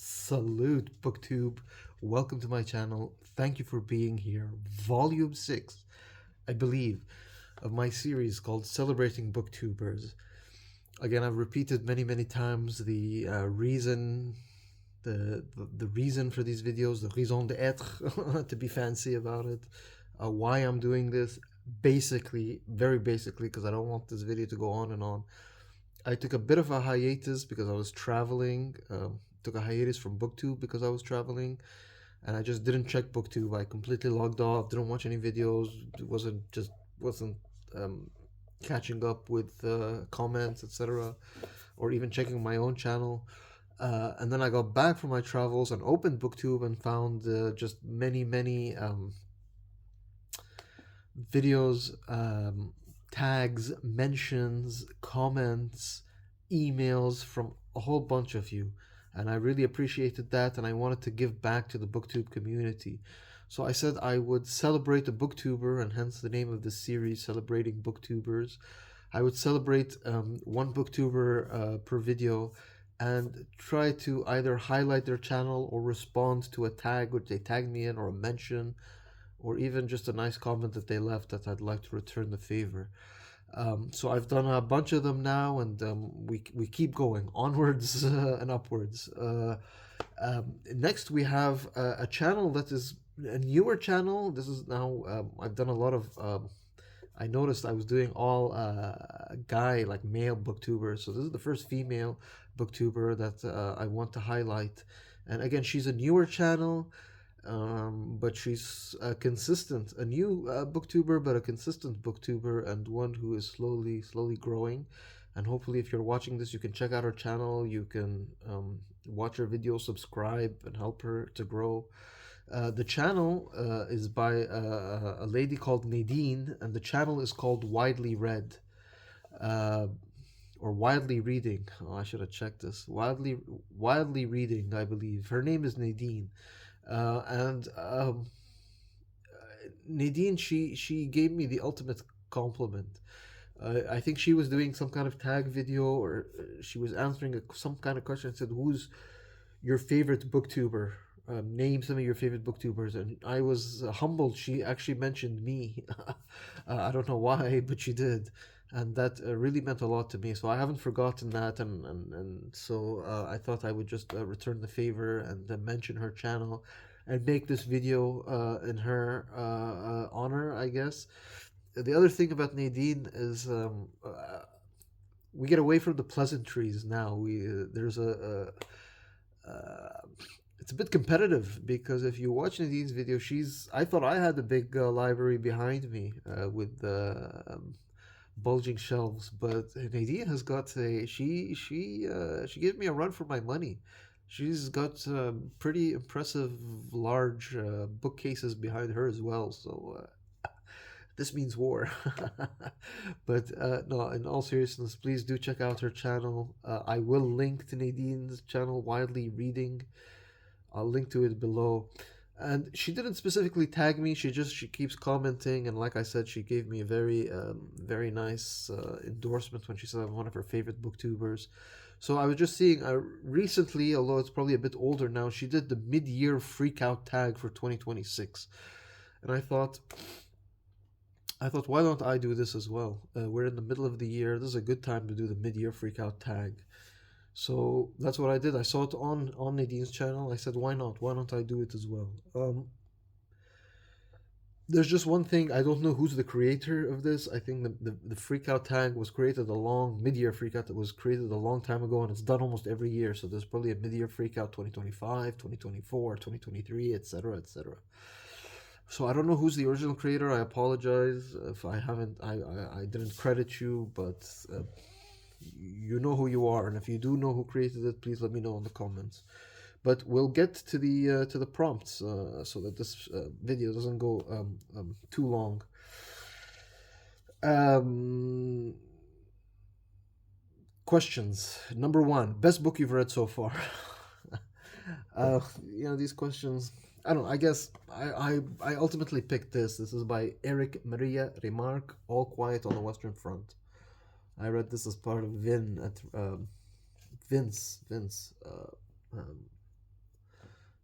Salute, Booktube. Welcome to my channel. Thank you for being here. Volume 6, I believe, of my series called Celebrating Booktubers. Again, I've repeated many times the reason, the reason for these videos, the raison d'être, to be fancy about it, why I'm doing this. Basically, very basically, because I don't want this video to go on and on. I took a bit of a hiatus because I was traveling. Took a hiatus from BookTube because I was traveling, and I just didn't check BookTube. I completely logged off. Didn't watch any videos. Wasn't um, catching up with comments, etc., or even checking my own channel. And then I got back from my travels and opened BookTube and found just many videos, tags, mentions, comments, emails from a whole bunch of you. And I really appreciated that, and I wanted to give back to the booktube community. So I said I would celebrate a booktuber, and hence the name of this series, Celebrating Booktubers. I would celebrate one booktuber per video and try to either highlight their channel or respond to a tag which they tagged me in, or a mention, or even just a nice comment that they left that I'd like to return the favor. So I've done a bunch of them now, and we keep going onwards and upwards. Next, we have a channel that is a newer channel. This is now I've done a lot of. I noticed I was doing all guy, like male booktubers. So this is the first female booktuber that I want to highlight. And again, she's a newer channel, but she's consistent, a new booktuber, but a consistent booktuber, and one who is slowly growing. And hopefully, if you're watching this, you can check out her channel. You can watch her videos, subscribe, and help her to grow. The channel is by a lady called Nadine, and the channel is called Widely Read, uh, or Widely Reading. Oh, I should have checked this. Widely Reading, I believe. Her name is Nadine, and Nadine, she gave me the ultimate compliment. I think she was doing some kind of tag video, or she was answering some kind of question. Said, "Who's your favorite booktuber? Name some of your favorite booktubers." And I was humbled. She actually mentioned me. I don't know why, but she did, and that really meant a lot to me. So I haven't forgotten that, and so I thought I would just return the favor and mention her channel, and make this video in her honor, I guess. The other thing about Nadine is we get away from the pleasantries now. We there's a it's a bit competitive, because if you watch Nadine's video, I thought I had a big library behind me with bulging shelves, but Nadine has got a she gave me a run for my money. She's got pretty impressive large bookcases behind her as well, so this means war. But no, in all seriousness, please do check out her channel. I will link to Nadine's channel, Widely Reading. I'll link to it below. And she didn't specifically tag me. She keeps commenting, and like I said, she gave me a very nice endorsement when she said I'm one of her favorite booktubers. So I was just seeing recently, although it's probably a bit older now, she did the mid-year Freakout tag for 2026, and I thought, why don't I do this as well? We're in the middle of the year. This is a good time to do the mid-year Freakout tag. So that's what I did. I saw it on Nadine's channel. I said, why not? Why don't I do it as well? There's just one thing. I don't know who's the creator of this. I think the Freakout tag was created mid-year Freakout that was created a long time ago, and it's done almost every year. So there's probably a mid-year Freakout 2025, 2024, 2023, etc., etc. So I don't know who's the original creator. I apologize if I haven't. I didn't credit you, but you know who you are, and if you do know who created it, please let me know in the comments. But we'll get to the prompts so that this video doesn't go too long. Questions. Number one: best book you've read so far. These questions. I don't know. I guess I ultimately picked this. This is by Eric Maria Remarque, All Quiet on the Western Front. I read this as part of Vince.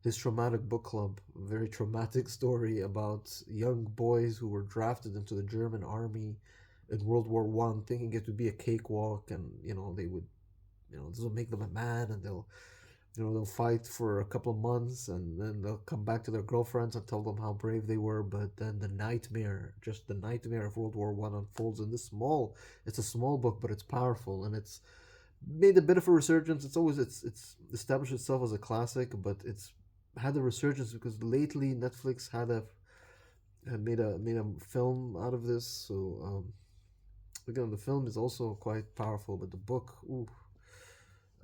his traumatic book club, a very traumatic story about young boys who were drafted into the German army in World War I, thinking it would be a cakewalk, and they would, this will make them a man, and they'll fight for a couple of months, and then they'll come back to their girlfriends and tell them how brave they were. But then just the nightmare of World War I unfolds in this small. It's a small book, but it's powerful, and it's made a bit of a resurgence. It's established itself as a classic, but it's had a resurgence because lately Netflix made a film out of this. So again, the film is also quite powerful, but the book, ooh.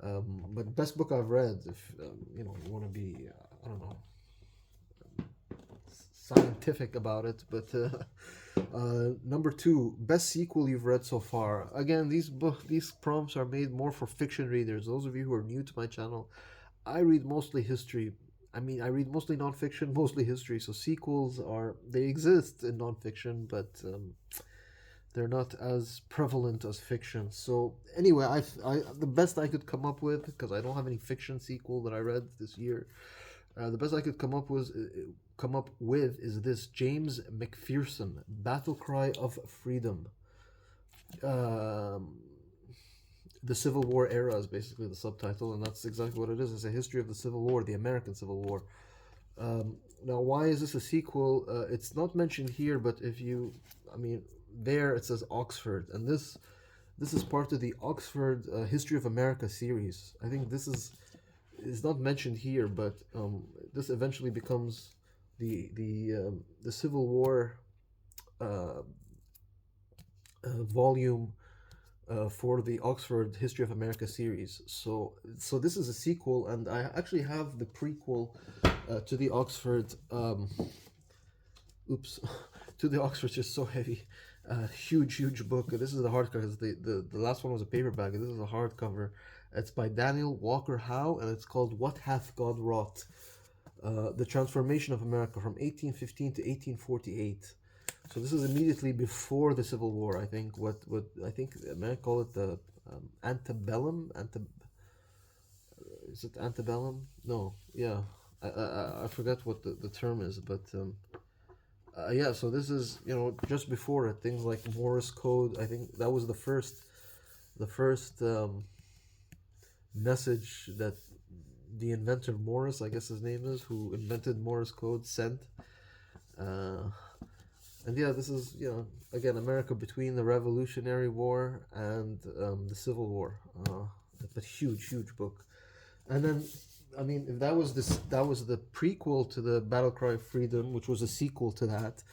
But best book I've read, if you want to be, I don't know, scientific about it. But number two, best sequel you've read so far. Again, these prompts are made more for fiction readers. Those of you who are new to my channel, I read mostly history. I mean, I read mostly nonfiction, mostly history. So sequels they exist in nonfiction, but they're not as prevalent as fiction. So anyway, the best I could come up with, because I don't have any fiction sequel that I read this year. The best I could come up with is this James McPherson, Battle Cry of Freedom. Um, the Civil War era is basically the subtitle, and that's exactly what it is. It's a history of the Civil War, the American Civil War. Now, why is this a sequel? It's not mentioned here, but there it says Oxford, and this is part of the Oxford History of America series. I think this is not mentioned here, but this eventually becomes the Civil War volume for the Oxford History of America series. So this is a sequel, and I actually have the prequel to the Oxford. Oops, to the Oxford, just so heavy. Huge book. This is the hardcover. The last one was a paperback. This is a hardcover. It's by Daniel Walker Howe, and it's called "What Hath God Wrought: The Transformation of America from 1815 to 1848." So this is immediately before the Civil War. I think what I think America call it the antebellum. Is it antebellum? No, yeah. I forgot what the term is, but yeah. So this is just before it. Things like Morse code. I think that was the first message that the inventor Morse, I guess his name is, who invented Morse code, sent. And yeah, this is again America between the Revolutionary War and the Civil War. But huge book. And then if that was the prequel to the Battle Cry of Freedom, which was a sequel to that.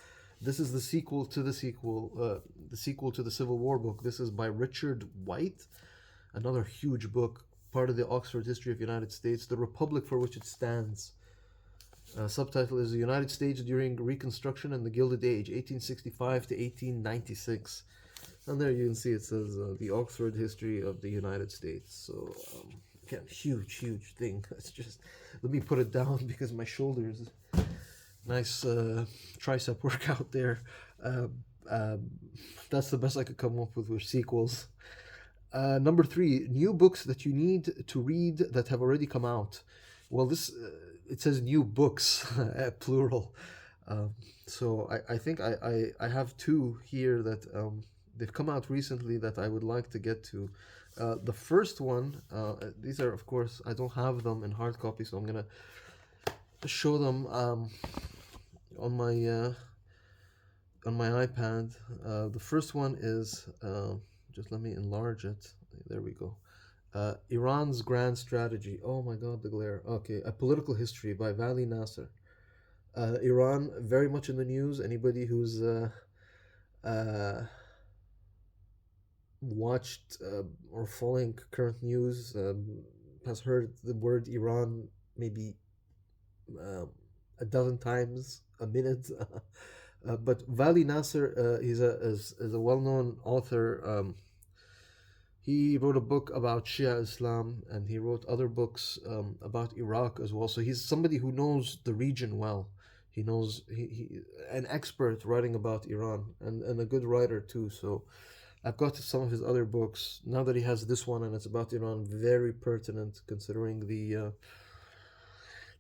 This is the sequel to the sequel to the Civil War book. This is by Richard White, another huge book, part of the Oxford History of the United States, The Republic for Which It Stands. Subtitle is The United States During Reconstruction and the Gilded Age, 1865 to 1896. And there you can see it says the Oxford History of the United States. So again, huge thing. It's just, let me put it down because my shoulders, nice tricep workout there. That's the best I could come up with sequels. Number three, new books that you need to read that have already come out. Well, this it says new books, plural. So I think I have two here that they've come out recently that I would like to get to. The first one, these are, of course, I don't have them in hard copy, so I'm gonna show them on my iPad. The first one is just let me enlarge it. There we go. Iran's Grand Strategy. Oh my God, the glare. Okay, A Political History by Vali Nasser. Iran, very much in the news. Anybody who's watched or following current news has heard the word Iran maybe a dozen times a minute. But Vali Nasser, is a well-known author. He wrote a book about Shia Islam, and he wrote other books about Iraq as well. So he's somebody who knows the region well. He knows he an expert writing about Iran, and a good writer too. So I've got some of his other books now that he has this one, and it's about Iran. Very pertinent considering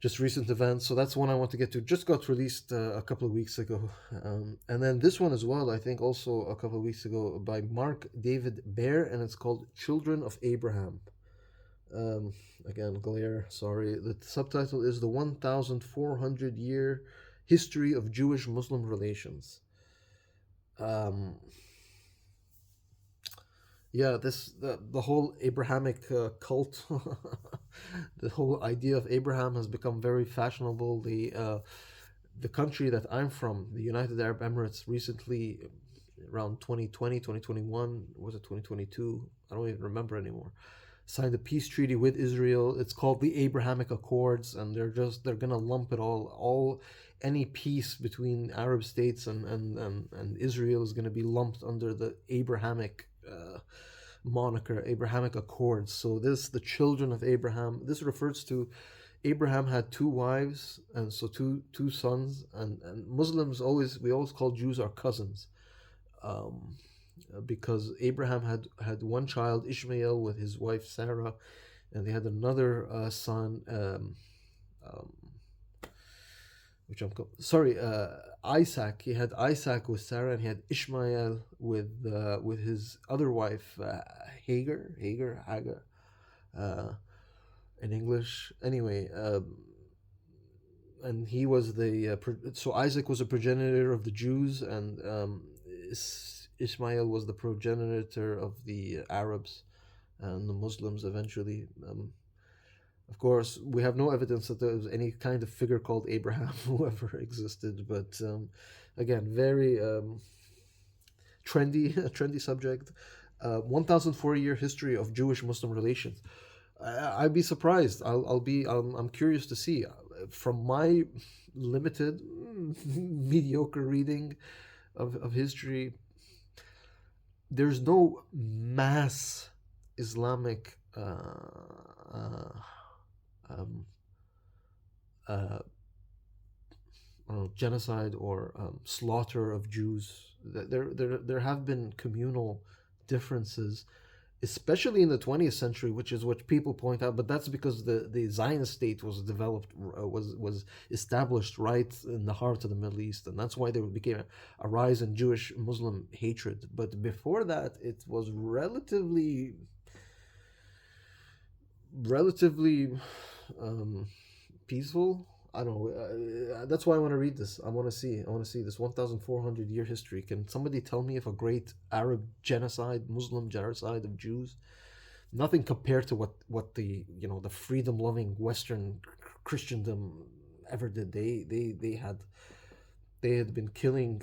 just recent events. So that's one I want to get to. Just got released a couple of weeks ago, and then this one as well. I think also a couple of weeks ago by Mark David Bear, and it's called "Children of Abraham." Um, Again, glare. Sorry. The subtitle is "The 1,400-Year History of Jewish-Muslim Relations." Um, yeah, the whole Abrahamic cult, the whole idea of Abraham has become very fashionable. The country that I'm from, the United Arab Emirates, recently, around 2020, 2021, was it 2022? I don't even remember anymore. Signed a peace treaty with Israel. It's called the Abrahamic Accords, and they're gonna lump it all any peace between Arab states and Israel is gonna be lumped under the Abrahamic moniker, Abrahamic Accords. So this, the children of Abraham, this refers to Abraham had two wives and so two sons, and Muslims always, we always call Jews our cousins, um, because Abraham had one child, Ishmael, with his wife Sarah, and they had another son, um, sorry, Isaac. He had Isaac with Sarah, and he had Ishmael with his other wife, Hagar, uh, in English. Anyway, and he was so Isaac was a progenitor of the Jews, and Ishmael was the progenitor of the Arabs and the Muslims eventually. Of course, we have no evidence that there was any kind of figure called Abraham who ever existed, but again, very trendy, a trendy subject. 1,004-year history of Jewish-Muslim relations. I'd be surprised. I'm curious to see. From my limited, mediocre reading of history, there's no mass Islamic um, uh, genocide or slaughter of Jews. There have been communal differences, especially in the 20th century, which is what people point out. But that's because the Zionist state was developed, was established right in the heart of the Middle East, and that's why there became a rise in Jewish Muslim hatred. But before that, it was relatively um, peaceful. I don't know. That's why I want to read this. I want to see. I want to see this 1,400-year history. Can somebody tell me if a great Arab genocide, Muslim genocide of Jews, nothing compared to what the the freedom loving Western Christendom ever did. They had been killing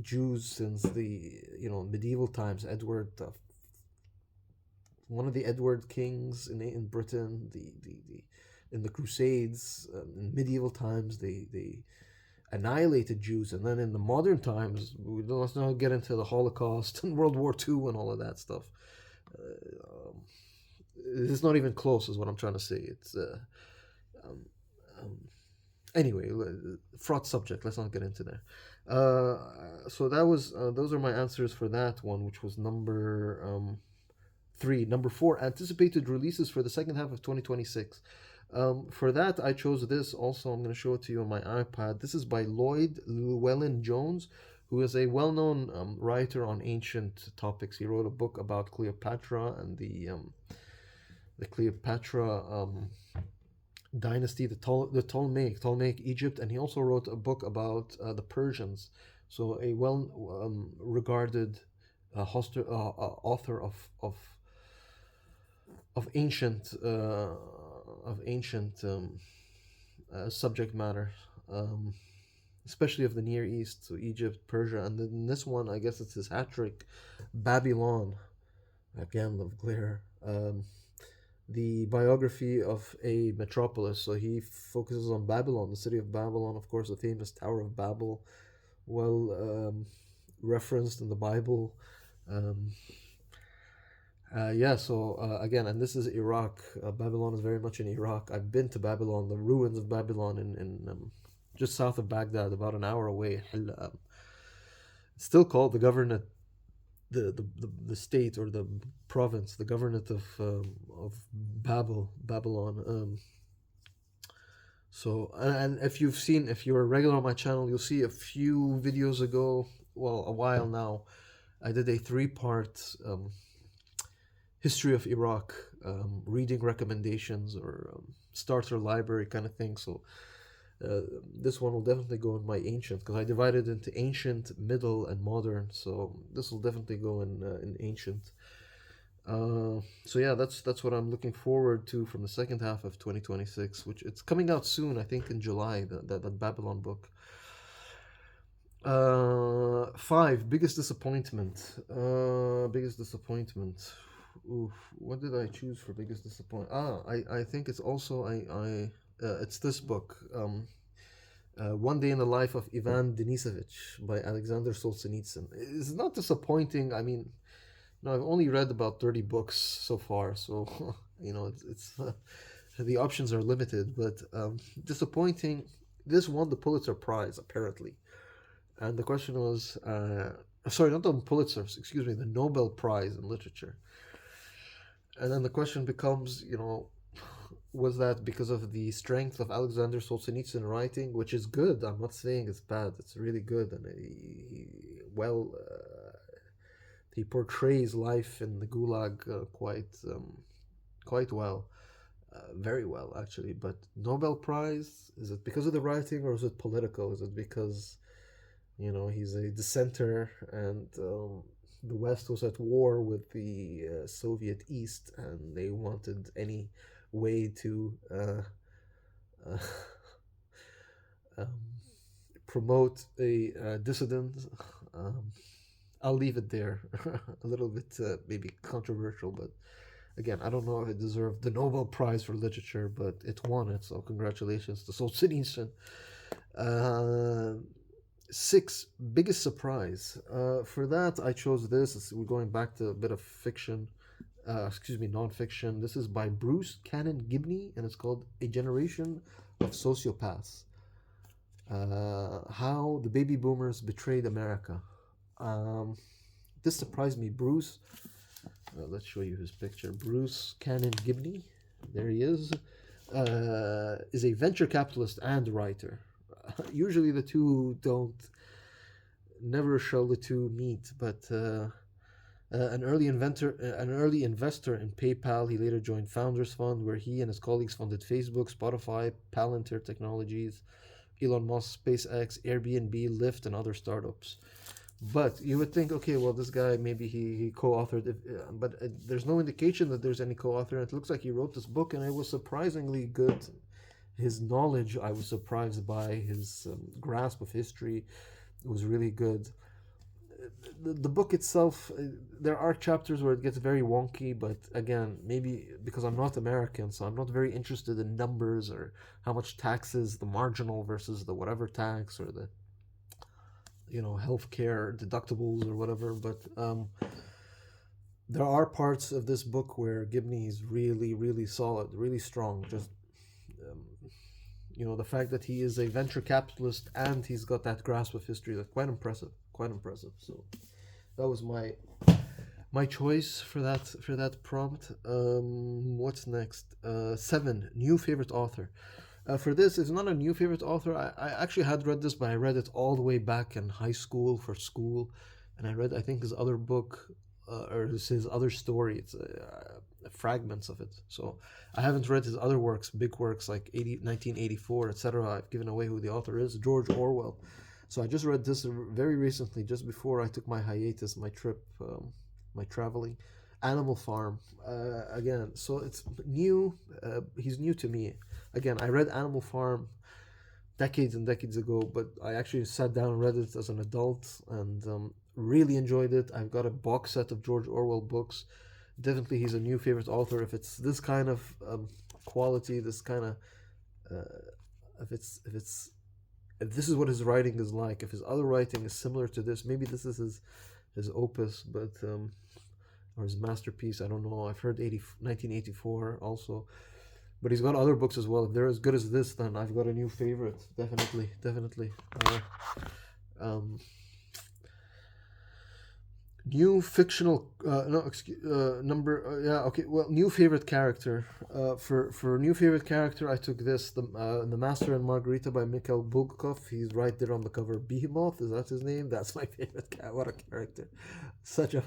Jews since the medieval times. One of the Edward kings in Britain, the in the Crusades, in medieval times, they annihilated Jews, and then in the modern times, let's not get into the Holocaust and World War II and all of that stuff. Um, it's not even close, is what I'm trying to say. It's um, um, anyway, fraught subject. Let's not get into there. So that was those are my answers for that one, which was number three. Number four, anticipated releases for the second half of 2026. For that, I chose this. Also, I'm going to show it to you on my iPad. This is by Lloyd Llewellyn Jones, who is a well-known writer on ancient topics. He wrote a book about Cleopatra and the Cleopatra dynasty, the Ptolemaic Egypt, and he also wrote a book about the Persians. So a well regarded author of ancient subject matter, um, especially of the Near East, so Egypt, Persia, and then this one, I guess it's his hat trick, Babylon. Again, of glare. The biography of a metropolis. So he focuses on Babylon, the city of Babylon, of course, the famous Tower of Babel, well referenced in the Bible. Um, yeah, so again, and this is Iraq. Babylon is very much in Iraq. I've been to Babylon, the ruins of Babylon in just south of Baghdad, about an hour away. It's still called the governorate, the state or the province, the governorate of Babylon. So, and if you're a regular on my channel, you'll see a few videos ago, well, a while now, I did a three-part history of Iraq, reading recommendations or starter library kind of thing. So uh, this one will definitely go in my ancient because I divided into ancient, middle, and modern. So this will definitely go in ancient. So yeah, that's what I'm looking forward to from the second half of 2026, which it's coming out soon. I think in July. That Babylon book. Five biggest disappointment. Biggest disappointment. Oof, what did I choose for biggest disappointment? I think it's also it's this book. One Day in the Life of Ivan Denisovich by Alexander Solzhenitsyn. It's not disappointing. I mean, no, I've only read about 30 books so far, so it's the options are limited. But disappointing. This won the Pulitzer Prize apparently, and the question was, sorry, not the Pulitzer, excuse me, the Nobel Prize in Literature. And then the question becomes, was that because of the strength of Alexander Solzhenitsyn writing, which is good? I'm not saying it's bad. It's really good, and he portrays life in the Gulag quite well, very well actually. But Nobel Prize, is it because of the writing or is it political? Is it because he's a dissenter and the West was at war with the Soviet East and they wanted any way to uh, um, promote a dissident? Um, I'll leave it there. A little bit maybe controversial, but again, I don't know if it deserved the Nobel Prize for Literature, but it won it, so congratulations to Solzhenitsyn. Uh, Six, biggest surprise. For that, I chose this. We're going back to a bit of fiction, excuse me, nonfiction. This is by Bruce Cannon Gibney, and it's called A Generation of Sociopaths. How the Baby Boomers Betrayed America. Um, this surprised me. Bruce, let's show you his picture. Bruce Cannon Gibney, there he is a venture capitalist and writer. Usually the two don't, never shall the two meet, but an early investor in PayPal. He later joined Founders Fund, where he and his colleagues funded Facebook, Spotify, Palantir Technologies, Elon Musk, SpaceX, Airbnb, Lyft, and other startups. But you would think, okay, well, this guy maybe he co-authored it, but there's no indication that there's any co-author. It looks like he wrote this book, and it was surprisingly good. His knowledge, I was surprised by his grasp of history. It was really good. The book itself, there are chapters where it gets very wonky, but again, maybe because I'm not American, so I'm not very interested in numbers or how much taxes, the marginal versus the whatever tax, or the healthcare deductibles or whatever. But there are parts of this book where Gibney is really, really solid, really strong. Just um, the fact that he is a venture capitalist and he's got that grasp of history, that's quite impressive. Quite impressive. So that was my choice for that prompt. What's next? Seven, new favorite author. For this, it's not a new favorite author. I actually had read this, but I read it all the way back in high school for school, and I read, I think, his other book, or his other story. It's fragments of it. So I haven't read his other works, big works like 1984, etc. I've given away who the author is, George Orwell. So I just read this very recently, just before I took my hiatus, my trip, my traveling. Animal Farm, again. So it's new. He's new to me. Again, I read Animal Farm decades and decades ago, but I actually sat down and read it as an adult and really enjoyed it. I've got a box set of George Orwell books. Definitely, he's a new favorite author. If it's this kind of quality, this kind of, if this is what his writing is like, if his other writing is similar to this, maybe this is his opus, but or his masterpiece. I don't know. I've heard 1984 also, but he's got other books as well. If they're as good as this, then I've got a new favorite. Definitely. Um, New fictional, no, excuse, number, yeah, okay. Well, new favorite character. For new favorite character, I took this, the Master and Margarita by Mikhail Bulgakov. He's right there on the cover. Behemoth, is that his name? That's my favorite cat. What a character! Such a,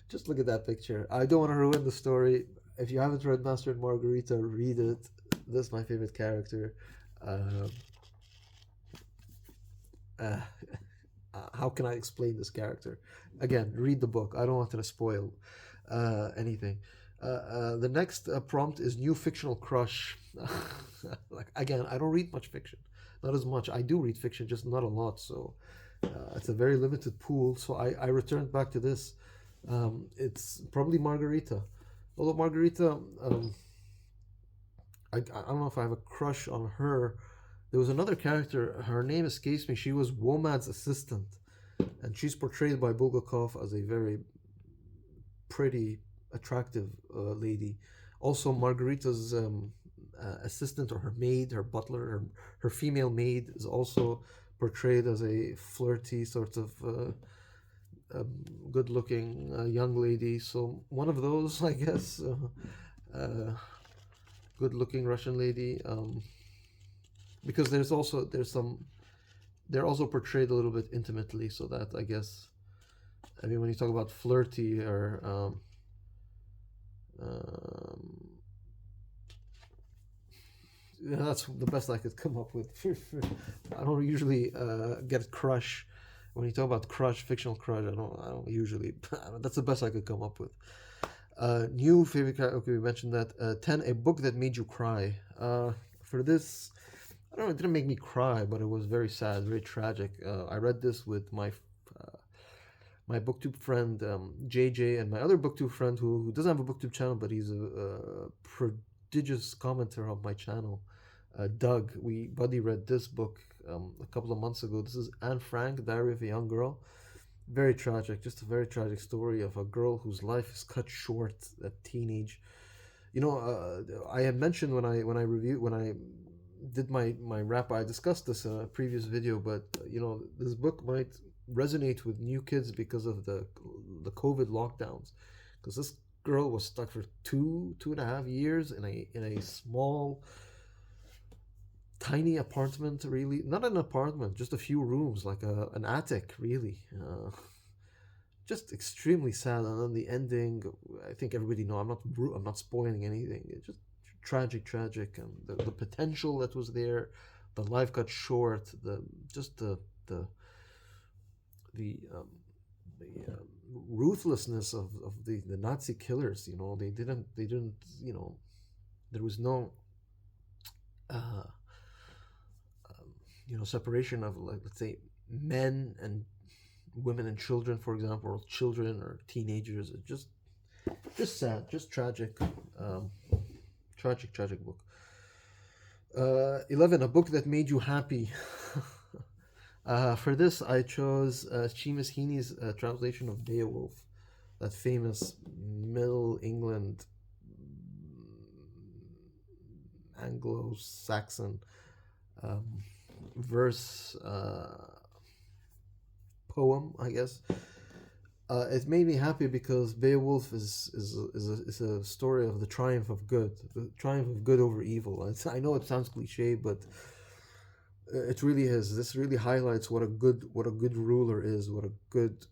just look at that picture. I don't want to ruin the story. If you haven't read Master and Margarita, read it. This is my favorite character. Uh, uh, how can I explain this character? Again, read the book. I don't want to spoil anything. The next prompt is new fictional crush. Like again, I don't read much fiction, not as much. I do read fiction, just not a lot. So it's a very limited pool. So I returned back to this. It's probably Margarita. Although Margarita, I don't know if I have a crush on her. There was another character. Her name escapes me. She was Womad's assistant, and she's portrayed by Bulgakov as a very pretty, attractive lady. Also, Margarita's assistant or her maid, her butler, her female maid is also portrayed as a flirty sort of good-looking young lady. So one of those, I guess, good-looking Russian lady. Because there's some they're also portrayed a little bit intimately, so that I guess, I mean, when you talk about flirty or yeah, that's the best I could come up with. I don't usually get crush. When you talk about crush, fictional crush, I don't usually. That's the best I could come up with. New favorite character. Okay, we mentioned that. 10. A book that made you cry. For this, I don't know. It didn't make me cry, but it was very sad, very tragic. I read this with my booktube friend JJ and my other booktube friend who doesn't have a booktube channel, but he's a prodigious commenter on my channel. Doug, we buddy read this book a couple of months ago. This is Anne Frank, Diary of a Young Girl. Very tragic, just a very tragic story of a girl whose life is cut short at teenage. I had mentioned when I did my wrap. I discussed this in a previous video, but this book might resonate with new kids because of the COVID lockdowns. Because this girl was stuck for 2.5 years in a small, tiny apartment. Really, not an apartment, just a few rooms, like an attic. Really, just extremely sad. And then the ending, I think everybody know. I'm not spoiling anything. It's just tragic, and the potential that was there, the life got short. The the ruthlessness of the Nazi killers. They didn't. There was no uh, separation of, like, let's say, men and women and children, for example, or children or teenagers. It just sad, just tragic. Um, tragic book. 11. A book that made you happy. For this, I chose Seamus Heaney's translation of Beowulf, that famous Middle England Anglo-Saxon um, verse poem, I guess. It made me happy because Beowulf is a story of the triumph of good over evil. I know it sounds cliche, but it really is. This really highlights what a good ruler is, what a good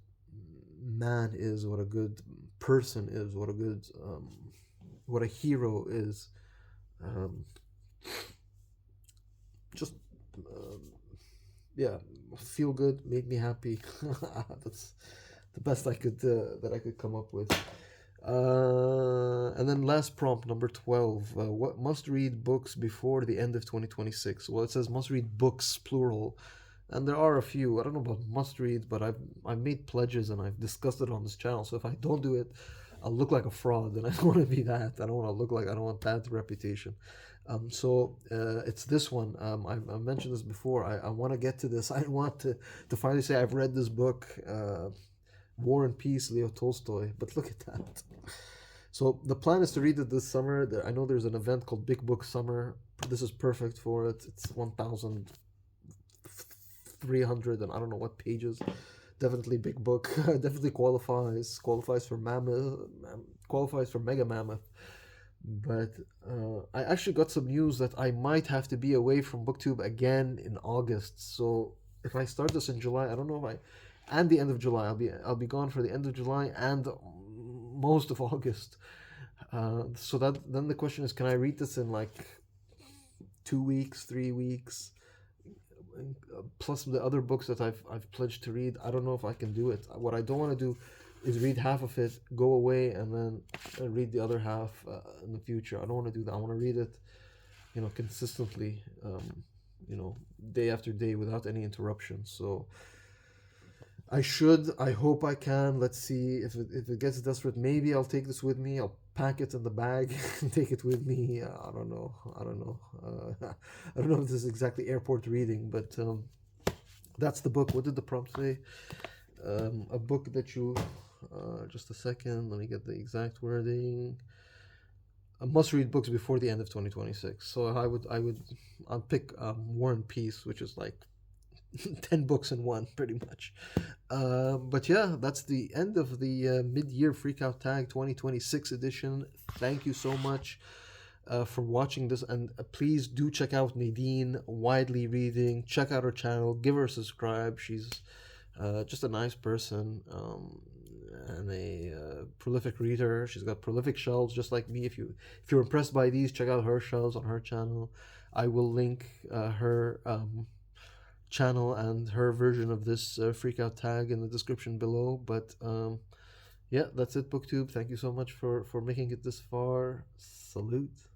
man is, what a good person is, what a hero is. Um, just um, yeah, feel good, made me happy. That's the best I could come up with. And then last prompt, number 12. What must read books before the end of 2026? Well, it says must read books, plural. And there are a few. I don't know about must read, but I've made pledges and I've discussed it on this channel. So if I don't do it, I'll look like a fraud, and I don't want to be that. I don't want to look like, I don't want bad reputation. It's this one. I've mentioned this before. I want to get to this. I want to finally say I've read this book, War and Peace, Leo Tolstoy. But look at that. So the plan is to read it this summer. I know there's an event called Big Book Summer. This is perfect for it. It's 1,300 and I don't know what pages. Definitely big book. Definitely qualifies for mammoth, qualifies for mega mammoth. But I actually got some news that I might have to be away from BookTube again in August. So if I start this in July, I don't know if I, and the end of July, I'll be gone for the end of July and most of August. So that then the question is, can I read this in like 2 weeks, 3 weeks? Plus the other books that I've pledged to read. I don't know if I can do it. What I don't want to do is read half of it, go away, and then read the other half in the future. I don't want to do that. I want to read it, consistently, day after day without any interruption. So I should. I hope I can. Let's see if it gets desperate. Maybe I'll take this with me. I'll pack it in the bag and take it with me. I don't know. I don't know. I don't know if this is exactly airport reading, but that's the book. What did the prompt say? A book that you. Just a second. Let me get the exact wording. I must read books before the end of 2026. So I'll pick War and Peace, which is like 10 books in one, pretty much. But yeah, that's the end of the mid-year Freakout Tag 2026 edition. Thank you so much for watching this, and please do check out Nadine, Widely Reading. Check out her channel, give her a subscribe. She's just a nice person, and a prolific reader. She's got prolific shelves, just like me. If you're impressed by these, check out her shelves on her channel. I will link her channel and her version of this Freakout tag in the description below. But yeah, that's it, BookTube. Thank you so much for making it this far. Salute.